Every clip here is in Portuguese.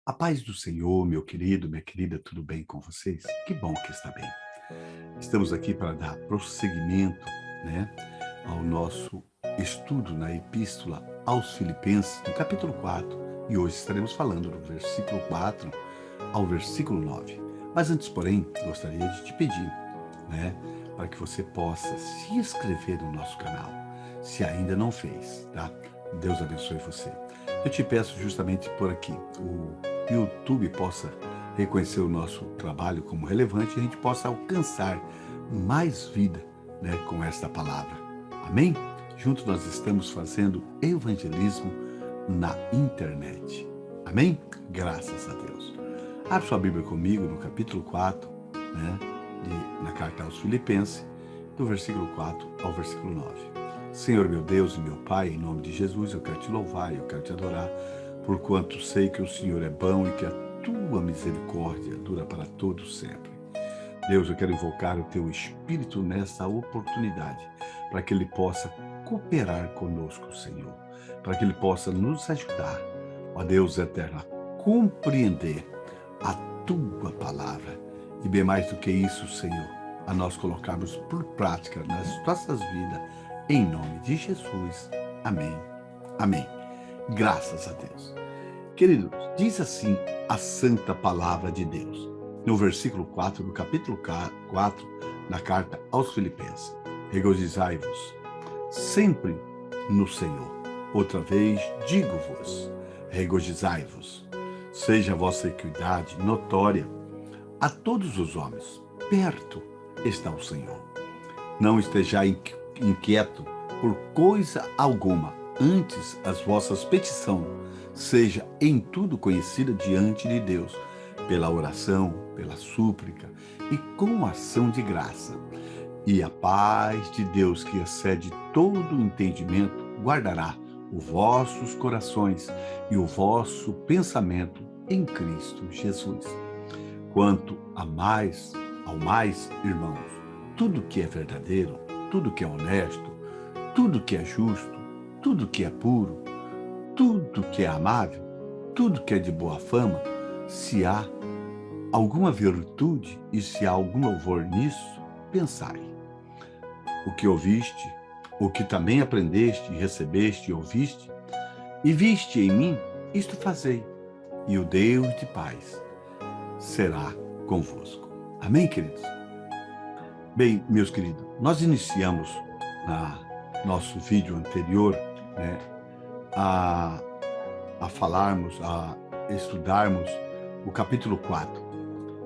A paz do Senhor, meu querido, minha querida, tudo bem com vocês? Que bom que está bem. Estamos aqui para dar prosseguimento, né, ao nosso estudo na Epístola aos Filipenses, no capítulo 4, e hoje estaremos falando do versículo 4 ao versículo 9. Mas antes, porém, gostaria de te pedir, né, para que você possa se inscrever no nosso canal, se ainda não fez, tá? Deus abençoe você. Eu te peço justamente por aqui, o YouTube possa reconhecer o nosso trabalho como relevante e a gente possa alcançar mais vida, né, com esta palavra. Amém? Juntos nós estamos fazendo evangelismo na internet. Amém? Graças a Deus. Abra sua Bíblia comigo no capítulo 4, né, na carta aos Filipenses, do versículo 4 ao versículo 9. Senhor meu Deus e meu Pai, em nome de Jesus, eu quero te louvar, eu quero te adorar, porquanto sei que o Senhor é bom e que a tua misericórdia dura para todos sempre. Deus, eu quero invocar o teu Espírito nessa oportunidade, para que ele possa cooperar conosco, Senhor, para que ele possa nos ajudar, ó Deus eterno, a compreender a tua palavra e bem mais do que isso, Senhor, a nós colocarmos por prática nas nossas vidas, em nome de Jesus. Amém. Amém. Graças a Deus. Queridos, diz assim a santa palavra de Deus, no versículo 4 do capítulo 4, na carta aos Filipenses. Regozijai-vos sempre no Senhor. Outra vez digo-vos, regozijai-vos. Seja a vossa equidade notória a todos os homens. Perto está o Senhor. Não estejais inquieto por coisa alguma, antes as vossas petições seja em tudo conhecida diante de Deus, pela oração, pela súplica e com ação de graça. E a paz de Deus, que excede todo o entendimento, guardará os vossos corações e o vosso pensamento em Cristo Jesus. Quanto ao mais, irmãos, tudo que é verdadeiro, tudo que é honesto, tudo que é justo, tudo que é puro, tudo que é amável, tudo que é de boa fama, se há alguma virtude e se há algum louvor nisso, pensai. O que ouviste, o que também aprendeste, recebeste e ouviste, e viste em mim, isto fazei, e o Deus de paz será convosco. Amém, queridos? Bem, meus queridos, nós iniciamos na nosso vídeo anterior, né, a falarmos, a estudarmos o capítulo 4.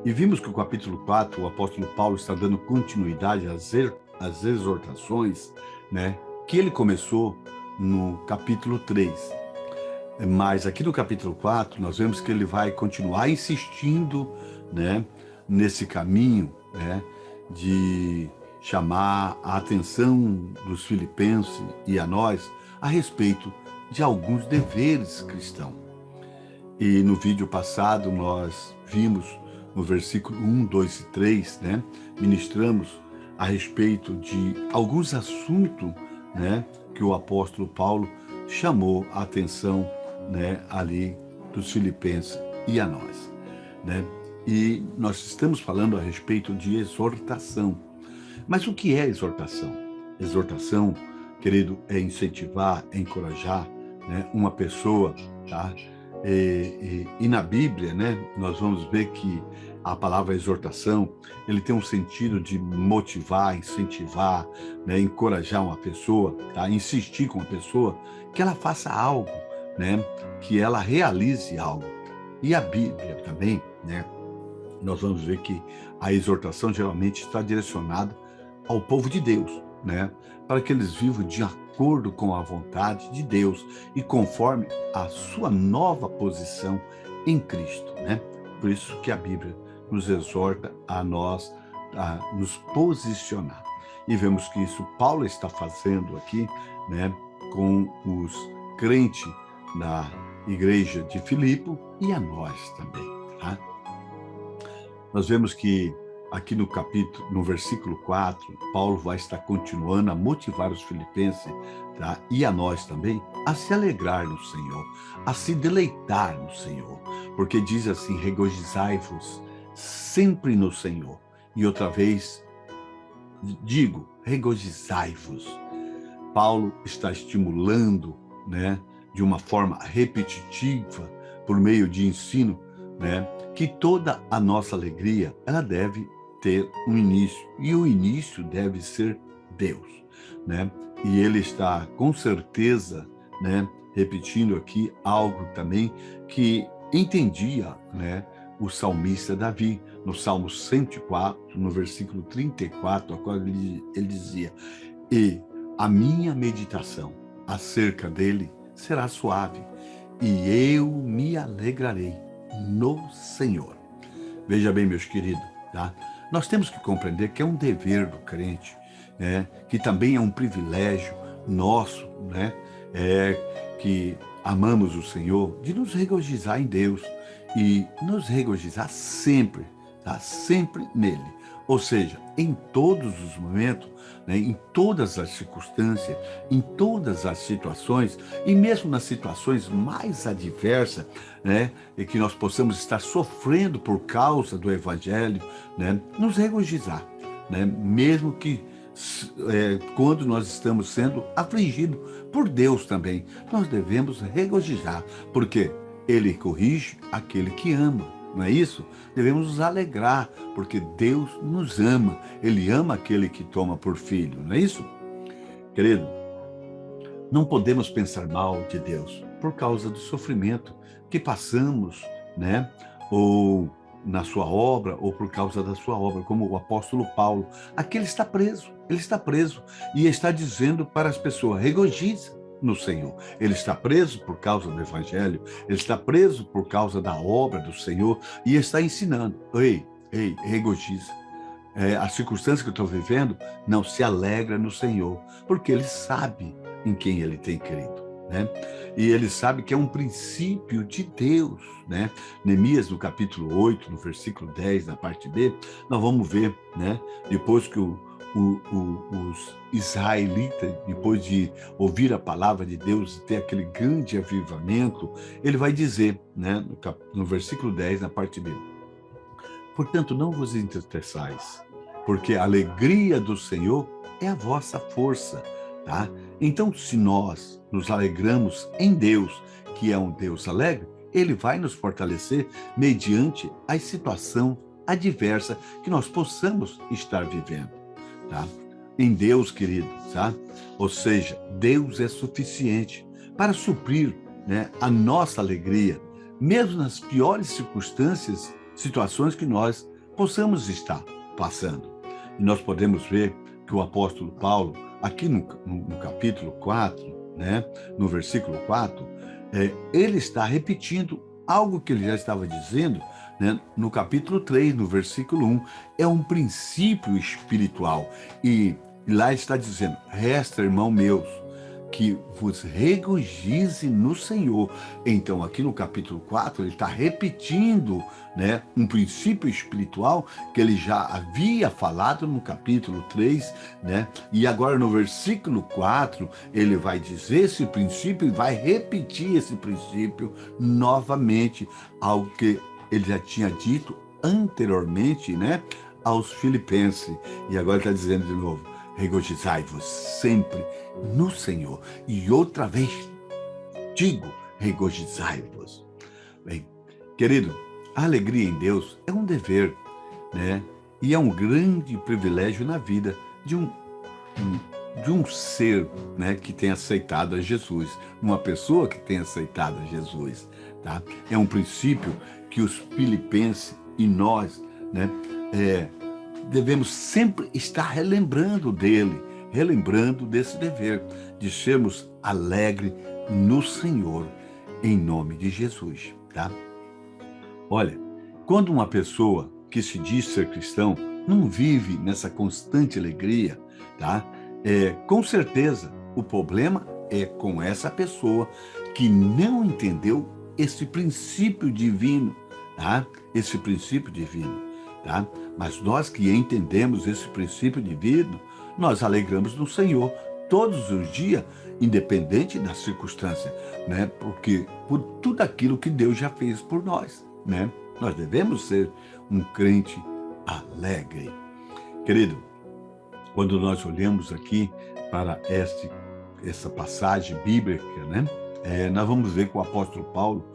E vimos que o capítulo 4, o apóstolo Paulo está dando continuidade às exortações, né, que ele começou no capítulo 3. Mas aqui no capítulo 4, nós vemos que ele vai continuar insistindo, né, nesse caminho, né, de chamar a atenção dos filipenses e a nós a respeito de alguns deveres cristãos. E no vídeo passado nós vimos no versículo 1, 2 e 3, né, ministramos a respeito de alguns assuntos, né, que o apóstolo Paulo chamou a atenção, né, ali dos filipenses e a nós, né? E nós estamos falando a respeito de exortação. Mas o que é exortação? Exortação, querido, é incentivar, é encorajar, né, uma pessoa, tá? E na Bíblia, né, nós vamos ver que a palavra exortação, ele tem um sentido de motivar, incentivar, né, encorajar uma pessoa, tá? Insistir com uma pessoa que ela faça algo, né, que ela realize algo. E a Bíblia também, né, nós vamos ver que a exortação geralmente está direcionada ao povo de Deus, né, para que eles vivam de acordo com a vontade de Deus e conforme a sua nova posição em Cristo, né? Por isso que a Bíblia nos exorta a nós a nos posicionar. E vemos que isso Paulo está fazendo aqui, né, com os crentes da igreja de Filipe e a nós também, tá? Nós vemos que aqui no versículo 4, Paulo vai estar continuando a motivar os filipenses, tá? E a nós também, a se alegrar no Senhor, a se deleitar no Senhor. Porque diz assim, regozijai-vos sempre no Senhor. E outra vez, digo, regozijai-vos. Paulo está estimulando, né, de uma forma repetitiva, por meio de ensino, né, que toda a nossa alegria, ela deve ter um início, e o início deve ser Deus, né? E ele está, com certeza, né, repetindo aqui algo também que entendia, né, o salmista Davi, no Salmo 104, no versículo 34, a qual ele dizia, e a minha meditação acerca dele será suave, e eu me alegrarei no Senhor. Veja bem, meus queridos, tá? Nós temos que compreender que é um dever do crente, né? Que também é um privilégio nosso, né? Que amamos o Senhor, de nos regozijar em Deus e nos regozijar sempre, tá? Sempre nele. Ou seja, em todos os momentos, né, em todas as circunstâncias, em todas as situações, e mesmo nas situações mais adversas, né, e que nós possamos estar sofrendo por causa do Evangelho, né, nos regozijar, né, mesmo que quando nós estamos sendo afligidos por Deus também, nós devemos regozijar, porque Ele corrige aquele que ama. Não é isso? Devemos nos alegrar, porque Deus nos ama. Ele ama aquele que toma por filho, não é isso? Querido, não podemos pensar mal de Deus por causa do sofrimento que passamos, né? Ou na sua obra, ou por causa da sua obra, como o apóstolo Paulo. Aqui ele está preso e está dizendo para as pessoas, regozija no Senhor. Ele está preso por causa do Evangelho, ele está preso por causa da obra do Senhor e está ensinando. Ei, regozija. A circunstância que eu estou vivendo, não se alegra no Senhor, porque ele sabe em quem ele tem crido, né? E ele sabe que é um princípio de Deus, né? Neemias, no capítulo 8, no versículo 10, na parte B, nós vamos ver, né? Depois que os israelitas, depois de ouvir a palavra de Deus e ter aquele grande avivamento, ele vai dizer, né, no versículo 10, na parte B, portanto, não vos entristeçais, porque a alegria do Senhor é a vossa força, tá? Então, se nós nos alegramos em Deus, que é um Deus alegre, Ele vai nos fortalecer mediante a situação adversa que nós possamos estar vivendo, tá? Em Deus, querido, tá? Ou seja, Deus é suficiente para suprir, né, a nossa alegria, mesmo nas piores circunstâncias, situações que nós possamos estar passando. E nós podemos ver que o apóstolo Paulo, aqui no capítulo 4, né, no versículo 4, ele está repetindo algo que ele já estava dizendo, né, no capítulo 3, no versículo 1. É um princípio espiritual. E lá está dizendo, resta, irmão meus, que vos regozije no Senhor. Então, aqui no capítulo 4, ele está repetindo, né, um princípio espiritual que ele já havia falado no capítulo 3, né? E agora no versículo 4, ele vai dizer esse princípio e vai repetir esse princípio novamente, algo que ele já tinha dito anteriormente, né, aos filipenses. E agora está dizendo de novo, regozijai-vos sempre no Senhor. E outra vez, digo, regozijai-vos. Bem, querido, a alegria em Deus é um dever, né? E é um grande privilégio na vida de um ser, né, que tem aceitado a Jesus, uma pessoa que tem aceitado a Jesus, tá? É um princípio que os filipenses e nós, né, devemos sempre estar relembrando dele, relembrando desse dever, de sermos alegres no Senhor, em nome de Jesus, tá? Olha, quando uma pessoa que se diz ser cristão não vive nessa constante alegria, tá? Com certeza, o problema é com essa pessoa que não entendeu esse princípio divino, tá? Esse princípio divino. Tá? Mas nós que entendemos esse princípio divino, nós alegramos no Senhor todos os dias independente da circunstância, né? Porque por tudo aquilo que Deus já fez por nós, né? Nós devemos ser um crente alegre. Querido, quando nós olhamos aqui para essa passagem bíblica, né? Nós vamos ver que o apóstolo Paulo,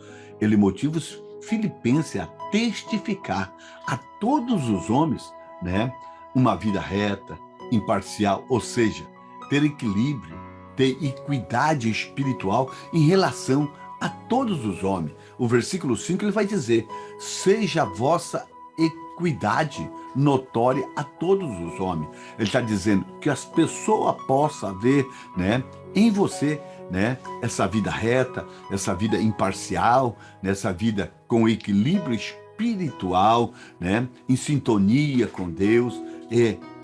ele motiva os filipenses a testificar a todos os homens, né? Uma vida reta, imparcial, ou seja, ter equilíbrio, ter equidade espiritual em relação a todos os homens. O versículo 5 ele vai dizer: seja a vossa equidade notória a todos os homens. Ele está dizendo que as pessoas possam ver, né, em você, né, essa vida reta, essa vida imparcial, essa vida com equilíbrio espiritual, né, em sintonia com Deus,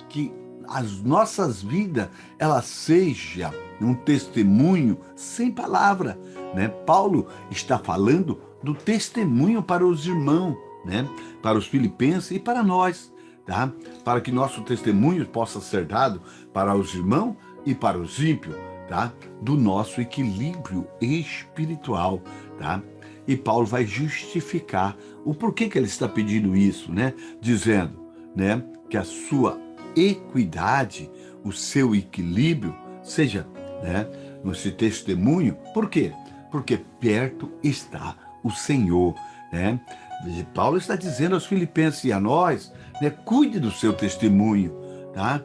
que as nossas vidas, ela seja um testemunho sem palavra, né? Paulo está falando do testemunho para os irmãos, né? Para os filipenses e para nós, tá? Para que nosso testemunho possa ser dado para os irmãos e para os ímpios, tá? Do nosso equilíbrio espiritual, tá? E Paulo vai justificar o porquê que ele está pedindo isso, né? Dizendo, né, que a sua equidade, o seu equilíbrio seja, né, nesse testemunho. Por quê? Porque perto está o Senhor, né? E Paulo está dizendo aos filipenses e a nós, né, cuide do seu testemunho, tá?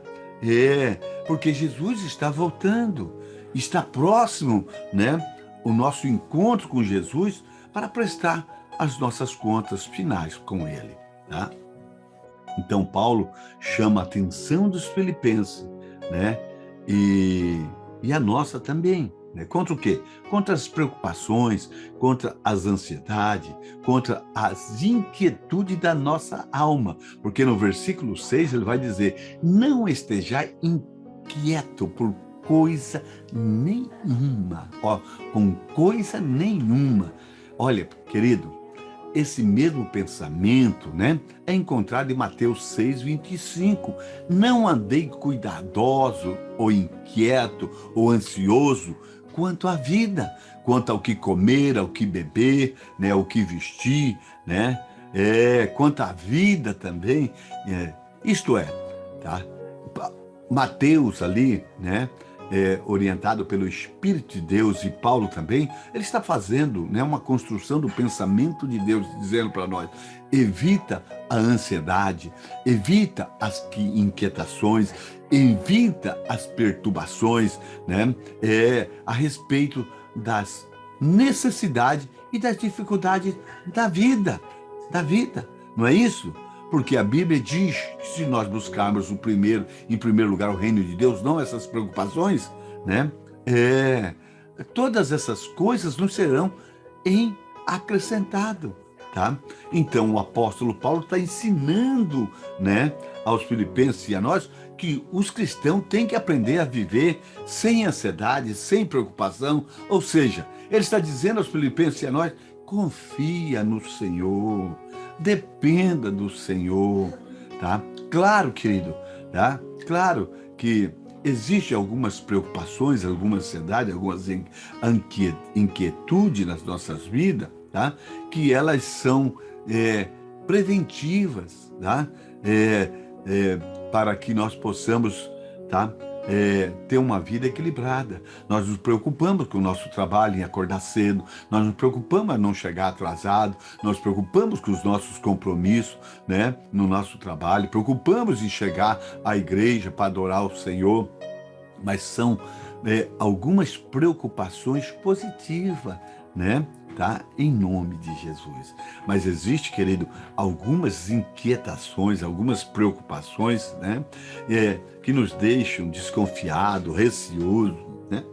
Porque Jesus está voltando, está próximo, né, o nosso encontro com Jesus para prestar as nossas contas finais com Ele, tá? Então, Paulo chama a atenção dos filipenses, né? E a nossa também, né? Contra o quê? Contra as preocupações, contra as ansiedades, contra as inquietudes da nossa alma. Porque no versículo 6 ele vai dizer: não estejais inquieto por coisa nenhuma. Ó, com coisa nenhuma. Olha, querido, esse mesmo pensamento, né, é encontrado em Mateus 6:25. Não andei cuidadoso, ou inquieto, ou ansioso quanto à vida, quanto ao que comer, ao que beber, né, ao que vestir, né, quanto à vida também. Isto é, tá? Mateus ali, né, orientado pelo Espírito de Deus, e Paulo também, ele está fazendo, né, uma construção do pensamento de Deus, dizendo para nós: evita a ansiedade, evita as inquietações, evita as perturbações, né, a respeito das necessidades e das dificuldades da vida, não é isso? Porque a Bíblia diz que se nós buscarmos em primeiro lugar o reino de Deus, não essas preocupações, né? Todas essas coisas nos serão acrescentado, tá? Então o apóstolo Paulo está ensinando, né, aos filipenses e a nós que os cristãos têm que aprender a viver sem ansiedade, sem preocupação. Ou seja, ele está dizendo aos filipenses e a nós: confia no Senhor, dependa do Senhor, tá? Claro, querido, tá? Claro que existem algumas preocupações, alguma ansiedade, algumas inquietudes nas nossas vidas, tá? Que elas são preventivas, tá? Para que nós possamos, tá, ter uma vida equilibrada. Nós nos preocupamos com o nosso trabalho, em acordar cedo, nós nos preocupamos em não chegar atrasado, nós nos preocupamos com os nossos compromissos, né, no nosso trabalho, preocupamos em chegar à igreja para adorar o Senhor, mas são algumas preocupações positivas, né? Tá? Em nome de Jesus. Mas existe, querido, algumas inquietações, algumas preocupações, né, que nos deixam desconfiados, receosos, né,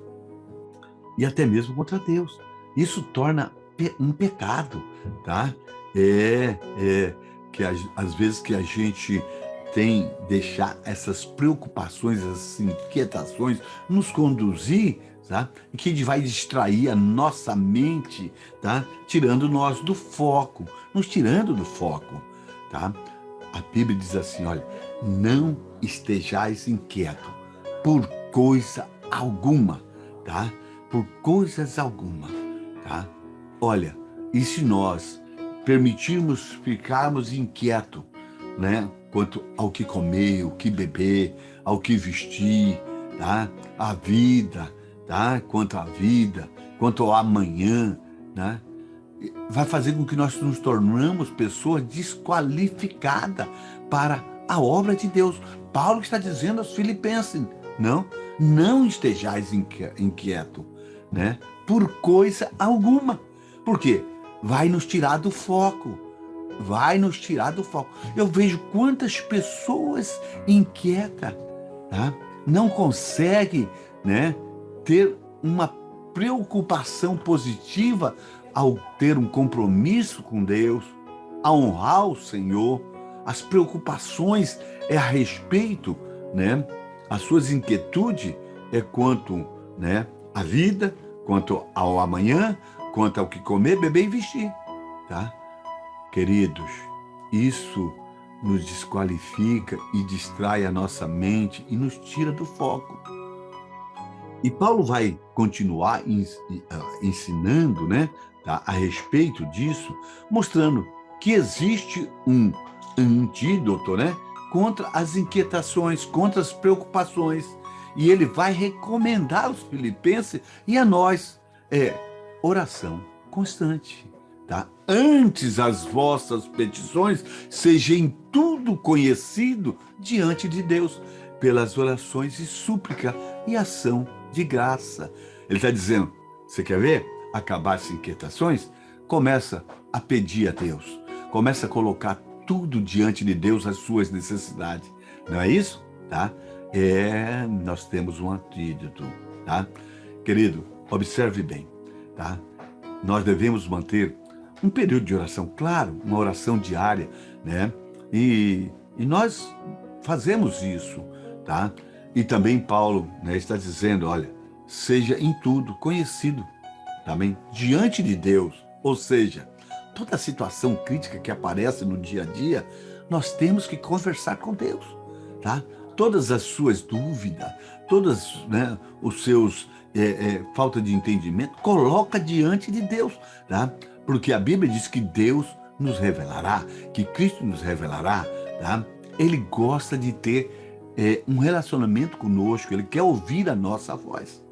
e até mesmo contra Deus. Isso torna um pecado, tá? Que às vezes que a gente tem deixar essas preocupações, essas inquietações nos conduzir, tá? Que vai distrair a nossa mente, tá? Tirando nós do foco, nos tirando do foco, tá? A Bíblia diz assim, olha: não estejais inquieto por coisa alguma, tá? Por coisas alguma, tá? Olha, e se nós permitirmos ficarmos inquietos, né? Quanto ao que comer, o que beber, ao que vestir, tá? A vida, tá? Quanto à vida, quanto ao amanhã, né? Vai fazer com que nós nos tornamos pessoas desqualificadas para a obra de Deus. Paulo está dizendo aos filipenses, não estejais inquieto, né? Por coisa alguma. Por quê? Vai nos tirar do foco. Vai nos tirar do foco. Eu vejo quantas pessoas inquietas, tá? Não conseguem, né, ter uma preocupação positiva ao ter um compromisso com Deus, a honrar o Senhor. As preocupações é a respeito, né? As suas inquietudes é quanto, né, à vida, quanto ao amanhã, quanto ao que comer, beber e vestir, tá? Queridos, isso nos desqualifica e distrai a nossa mente e nos tira do foco. E Paulo vai continuar ensinando, né, tá, a respeito disso, mostrando que existe um antídoto, né, contra as inquietações, contra as preocupações. E ele vai recomendar aos filipenses e a nós oração constante. Tá? Antes as vossas petições sejam em tudo conhecido diante de Deus, pelas orações e súplica e ação de graça. Ele está dizendo, você quer ver? Acabar as inquietações? Começa a pedir a Deus. Começa a colocar tudo diante de Deus, as suas necessidades. Não é isso? Tá? Nós temos um antídoto. Tá? Querido, observe bem. Tá? Nós devemos manter um período de oração, claro, uma oração diária, né? E nós fazemos isso, tá? E também Paulo, né, está dizendo, olha, seja em tudo conhecido, também diante de Deus. Ou seja, toda situação crítica que aparece no dia a dia, nós temos que conversar com Deus, tá? Todas as suas dúvidas, todas, né, os seus falta de entendimento, coloca diante de Deus, tá? Porque a Bíblia diz que Deus nos revelará, que Cristo nos revelará, tá? Ele gosta de ter um relacionamento conosco, ele quer ouvir a nossa voz.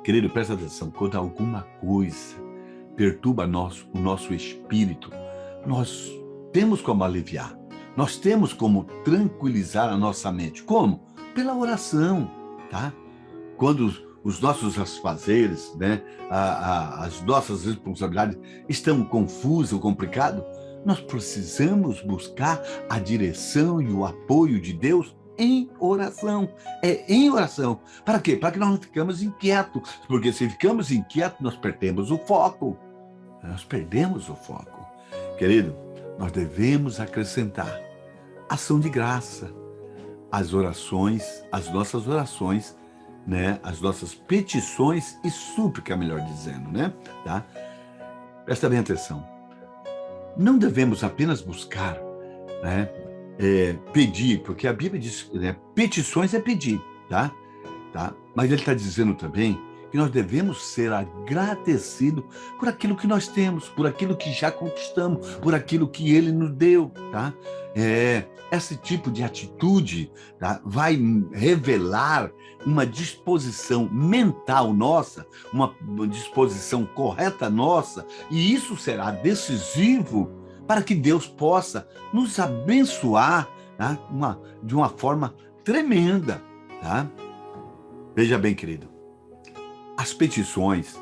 Querido, presta atenção, quando alguma coisa perturba o nosso espírito, nós temos como aliviar, nós temos como tranquilizar a nossa mente. Como? Pela oração, tá? Quando os nossos afazeres, né, as nossas responsabilidades estão confusas ou complicadas, nós precisamos buscar a direção e o apoio de Deus em oração. Em oração. Para quê? Para que nós não ficamos inquietos. Porque se ficamos inquietos, nós perdemos o foco. Nós perdemos o foco. Querido, nós devemos acrescentar ação de graça. As orações, as nossas orações, né, as nossas petições e súplica, melhor dizendo, né? Tá? Presta bem atenção. Não devemos apenas buscar, né, pedir, porque a Bíblia diz, né, petições é pedir, tá? Mas ele está dizendo também que nós devemos ser agradecidos por aquilo que nós temos, por aquilo que já conquistamos, por aquilo que ele nos deu, tá? Esse tipo de atitude, tá, vai revelar uma disposição mental nossa, uma disposição correta nossa, e isso será decisivo para que Deus possa nos abençoar, tá, de uma forma tremenda. Tá? Veja bem, querido, as petições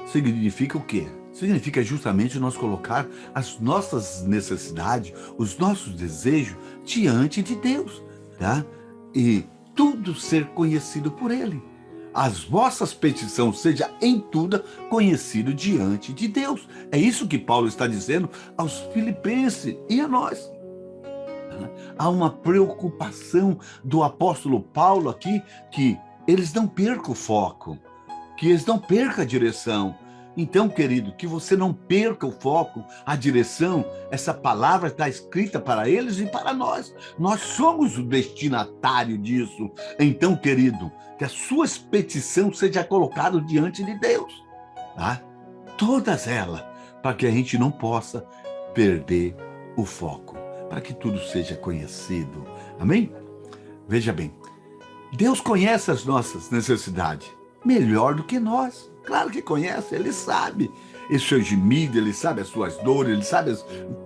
significam o quê? Significa justamente nós colocar as nossas necessidades, os nossos desejos diante de Deus, tá? E tudo ser conhecido por Ele. As vossas petições seja em tudo conhecido diante de Deus. É isso que Paulo está dizendo aos filipenses e a nós. Há uma preocupação do apóstolo Paulo aqui, que eles não percam o foco, que eles não percam a direção, Então, querido, que você não perca o foco, a direção. Essa palavra está escrita para eles e para nós. Nós somos o destinatário disso. Então, querido, que a sua petição seja colocada diante de Deus, tá? Todas elas, para que a gente não possa perder o foco, para que tudo seja conhecido. Amém? Veja bem, Deus conhece as nossas necessidades melhor do que nós. Claro que conhece, Ele sabe os seus gemidos, Ele sabe as suas dores, Ele sabe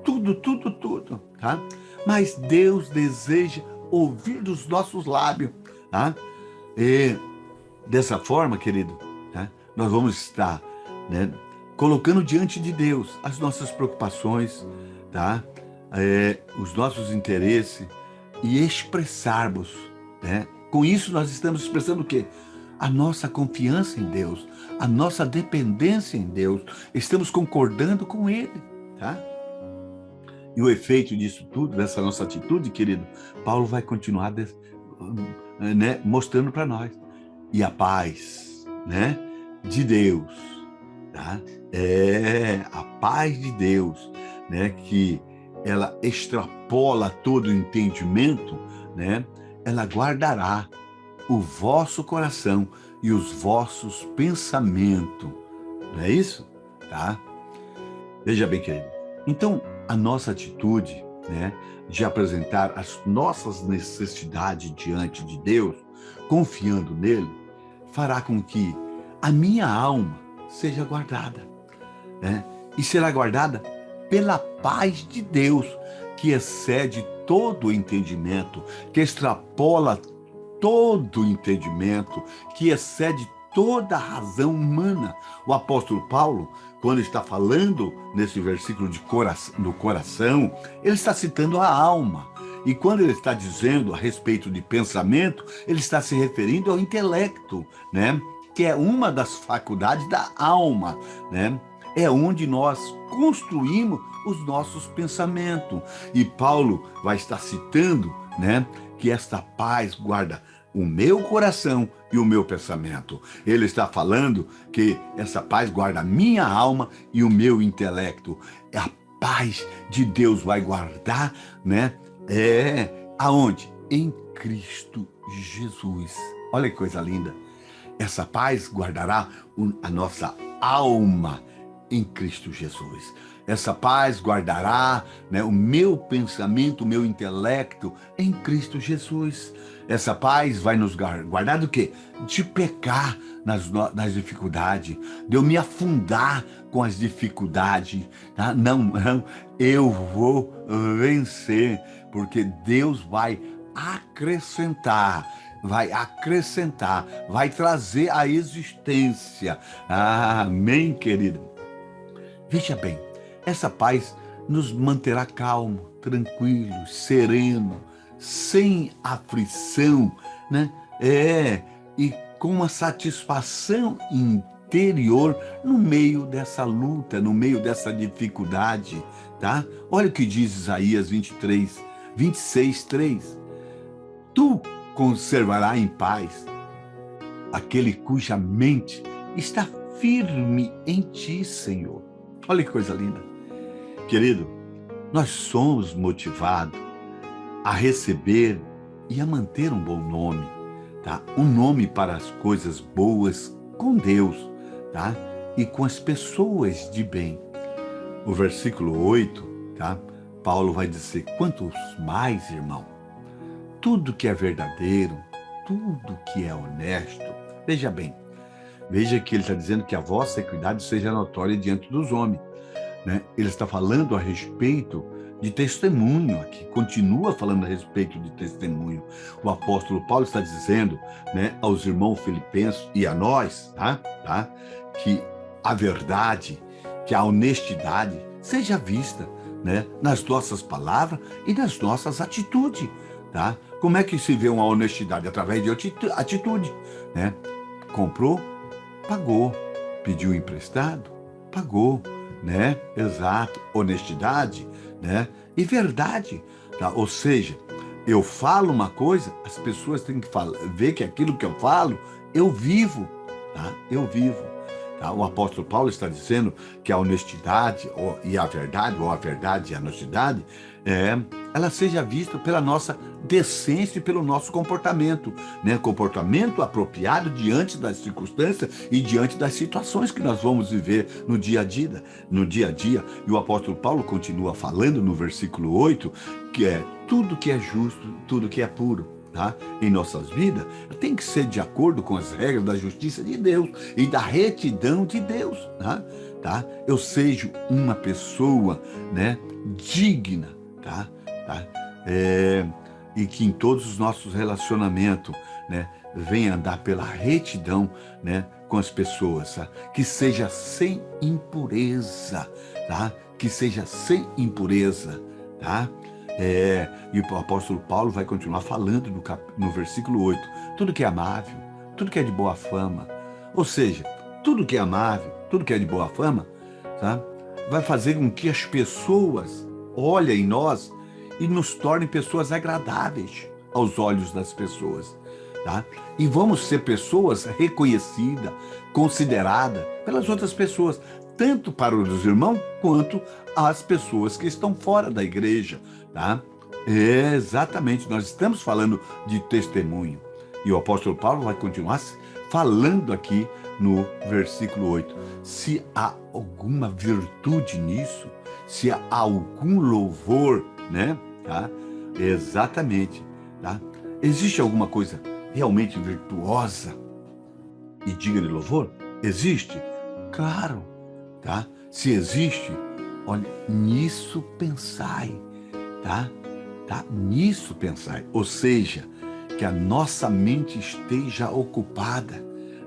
tudo, tá? Mas Deus deseja ouvir dos nossos lábios, tá? E dessa forma, querido, tá? Nós vamos estar, né, colocando diante de Deus as nossas preocupações, tá? Os nossos interesses e expressarmos, né? Com isso nós estamos expressando o quê? A nossa confiança em Deus, a nossa dependência em Deus. Estamos concordando com Ele, tá? E o efeito disso tudo, dessa nossa atitude, querido, Paulo vai continuar, né, mostrando para nós. E a paz, né, de Deus, tá? A paz de Deus, né, que ela extrapola todo o entendimento, né? Ela guardará o vosso coração e os vossos pensamentos. Não é isso? Tá? Veja bem, querido. Então, a nossa atitude, né, de apresentar as nossas necessidades diante de Deus, confiando nele, fará com que a minha alma seja guardada, né? E será guardada pela paz de Deus, que excede todo o entendimento, que extrapola todo o entendimento, que excede toda a razão humana. O apóstolo Paulo, quando está falando nesse versículo do coração, ele está citando a alma. E quando ele está dizendo a respeito de pensamento, ele está se referindo ao intelecto, né? Que é uma das faculdades da alma, né? É onde nós construímos os nossos pensamentos. E Paulo vai estar citando, né, que esta paz guarda o meu coração e o meu pensamento. Ele está falando que essa paz guarda a minha alma e o meu intelecto. A paz de Deus vai guardar, né? Aonde? Em Cristo Jesus. Olha que coisa linda. Essa paz guardará a nossa alma em Cristo Jesus. Essa paz guardará, né, o meu pensamento, o meu intelecto em Cristo Jesus. Essa paz vai nos guardar do quê? De pecar nas dificuldades, de eu me afundar com as dificuldades. Tá? Não, eu vou vencer, porque Deus vai acrescentar, vai trazer a existência. Amém, querido? Veja bem, essa paz nos manterá calmo, tranquilo, sereno, sem aflição, né? E com uma satisfação interior no meio dessa luta, no meio dessa dificuldade, tá? Olha o que diz Isaías 26:3. Tu conservarás em paz aquele cuja mente está firme em ti, Senhor. Olha que coisa linda. Querido, nós somos motivados a receber e a manter um bom nome, tá? Um nome para as coisas boas com Deus, tá? E com as pessoas de bem. O versículo 8, tá? Paulo vai dizer, quantos mais, irmão, tudo que é verdadeiro, tudo que é honesto. Veja bem, veja que ele está dizendo que a vossa equidade seja notória diante dos homens, né? Ele está falando a respeito de testemunho aqui, continua falando a respeito de testemunho. O apóstolo Paulo está dizendo, né, aos irmãos filipenses e a nós, tá? Que a verdade, que a honestidade seja vista, né, nas nossas palavras e nas nossas atitudes, tá? Como é que se vê uma honestidade? Através de atitude, né? Comprou, pagou. Pediu emprestado, pagou, né? Exato. Honestidade, né? E verdade, tá? Ou seja, eu falo uma coisa, as pessoas têm que ver que aquilo que eu falo, eu vivo, tá? Eu vivo. Tá? O apóstolo Paulo está dizendo que a honestidade e a verdade, ou a verdade e a honestidade, ela seja vista pela nossa decência e pelo nosso comportamento, né? Comportamento apropriado diante das circunstâncias e diante das situações que nós vamos viver no dia a dia, E o apóstolo Paulo continua falando no versículo 8, que é tudo que é justo, tudo que é puro. Tá? Em nossas vidas, tem que ser de acordo com as regras da justiça de Deus e da retidão de Deus. Tá? Eu seja uma pessoa, né, digna, tá? E que em todos os nossos relacionamentos, né, venha andar pela retidão, né, com as pessoas, tá? Que seja sem impureza, tá? Que seja sem impureza, tá? E o apóstolo Paulo vai continuar falando no versículo 8, tudo que é amável, tudo que é de boa fama, ou seja, tudo que é amável, tudo que é de boa fama, tá? Vai fazer com que as pessoas olhem em nós e nos tornem pessoas agradáveis aos olhos das pessoas. Tá? E vamos ser pessoas reconhecidas, consideradas pelas outras pessoas, tanto para os irmãos quanto as pessoas que estão fora da igreja. Tá? Exatamente, nós estamos falando de testemunho. E o apóstolo Paulo vai continuar falando aqui no versículo 8. Se há alguma virtude nisso, se há algum louvor, né? Tá? Exatamente. Tá? Existe alguma coisa realmente virtuosa e digna de louvor? Existe? Claro. Tá? Se existe, olha, nisso pensai. Tá? Nisso pensai. Ou seja, que a nossa mente esteja ocupada,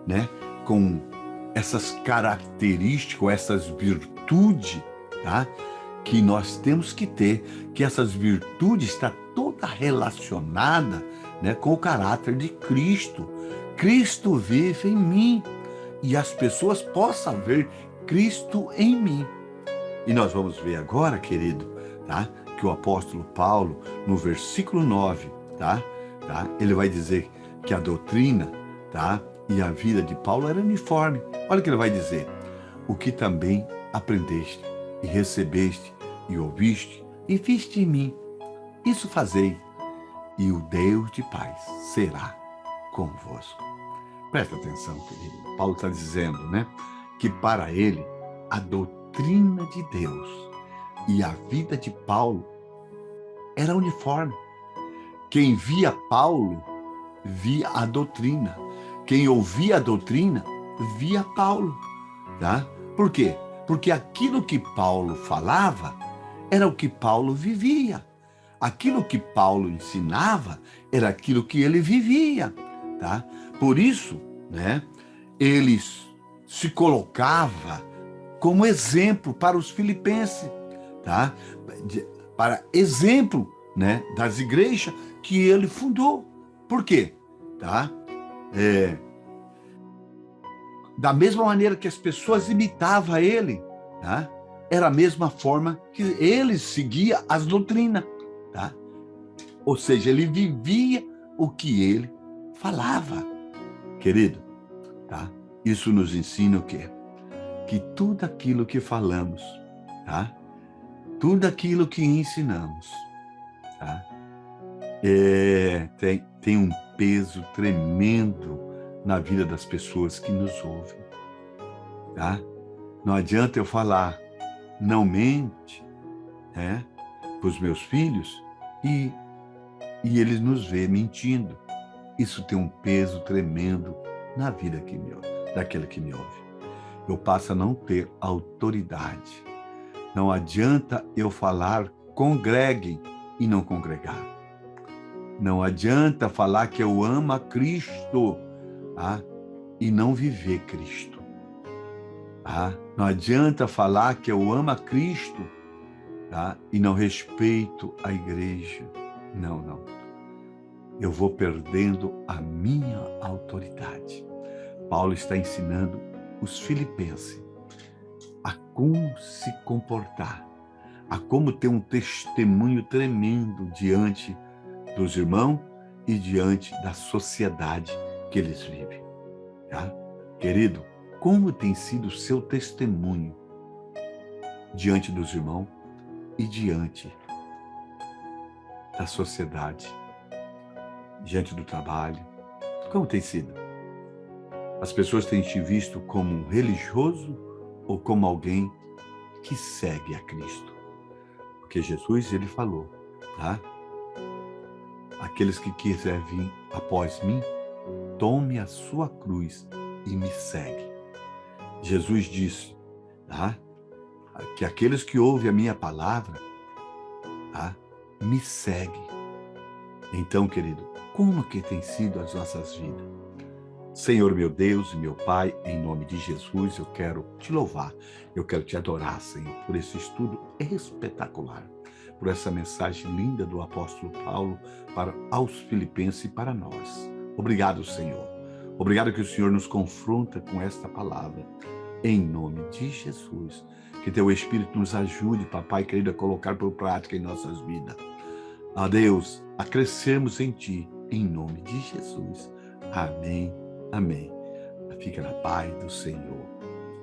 né, com essas características, essas virtudes, tá, que nós temos que ter, que essas virtudes estão toda relacionada, né, com o caráter de Cristo. Cristo vive em mim e as pessoas possam ver Cristo em mim. E nós vamos ver agora, querido, tá, que o apóstolo Paulo, no versículo 9, tá, ele vai dizer que a doutrina, tá, e a vida de Paulo era uniforme. Olha o que ele vai dizer. O que também aprendeste e recebeste e ouviste e viste em mim, isso fazei, e o Deus de paz será convosco. Presta atenção, querido. Paulo está dizendo, né, que para ele a doutrina de Deus e a vida de Paulo era uniforme. Quem via Paulo via a doutrina. Quem ouvia a doutrina via Paulo. Tá? Por quê? Porque aquilo que Paulo falava era o que Paulo vivia. Aquilo que Paulo ensinava era aquilo que ele vivia. Tá? Por isso, né, ele se colocava como exemplo para os filipenses, tá? Para exemplo, né, das igrejas que ele fundou. Por quê? Tá? Da mesma maneira que as pessoas imitavam ele, tá? Era a mesma forma que ele seguia as doutrinas. Tá? Ou seja, ele vivia o que ele falava. Querido, tá? Isso nos ensina o quê? Que tudo aquilo que falamos, tá? Tudo aquilo que ensinamos, tá? Tem um peso tremendo na vida das pessoas que nos ouvem. Tá? Não adianta eu falar, não mente, né, para os meus filhos e eles nos vê mentindo. Isso tem um peso tremendo na vida daquele que me ouve. Eu passo a não ter autoridade. Não adianta eu falar, congreguem e não congregar. Não adianta falar que eu amo a Cristo, tá? E não viver Cristo. Tá? Não adianta falar que eu amo a Cristo, tá? E não respeito a igreja. Não. Eu vou perdendo a minha autoridade. Paulo está ensinando os filipenses a como se comportar, a como ter um testemunho tremendo diante dos irmãos e diante da sociedade que eles vivem. Tá? Querido, como tem sido o seu testemunho diante dos irmãos e diante da sociedade, diante do trabalho. Como tem sido? As pessoas têm te visto como um religioso ou como alguém que segue a Cristo? Porque Jesus, ele falou, tá? Aqueles que quiserem vir após mim, tome a sua cruz e me segue. Jesus disse, tá? Que aqueles que ouvem a minha palavra, tá? Me segue. Então, querido, como que tem sido as nossas vidas? Senhor meu Deus e meu Pai, em nome de Jesus, eu quero te louvar, eu quero te adorar, Senhor, por esse estudo espetacular, por essa mensagem linda do apóstolo Paulo aos Filipenses e para nós. Obrigado, Senhor. Obrigado que o Senhor nos confronta com esta palavra, em nome de Jesus. Que teu Espírito nos ajude, papai querido, a colocar por prática em nossas vidas. A Deus, a crescermos em ti, em nome de Jesus. Amém. Amém. Fica na paz do Senhor.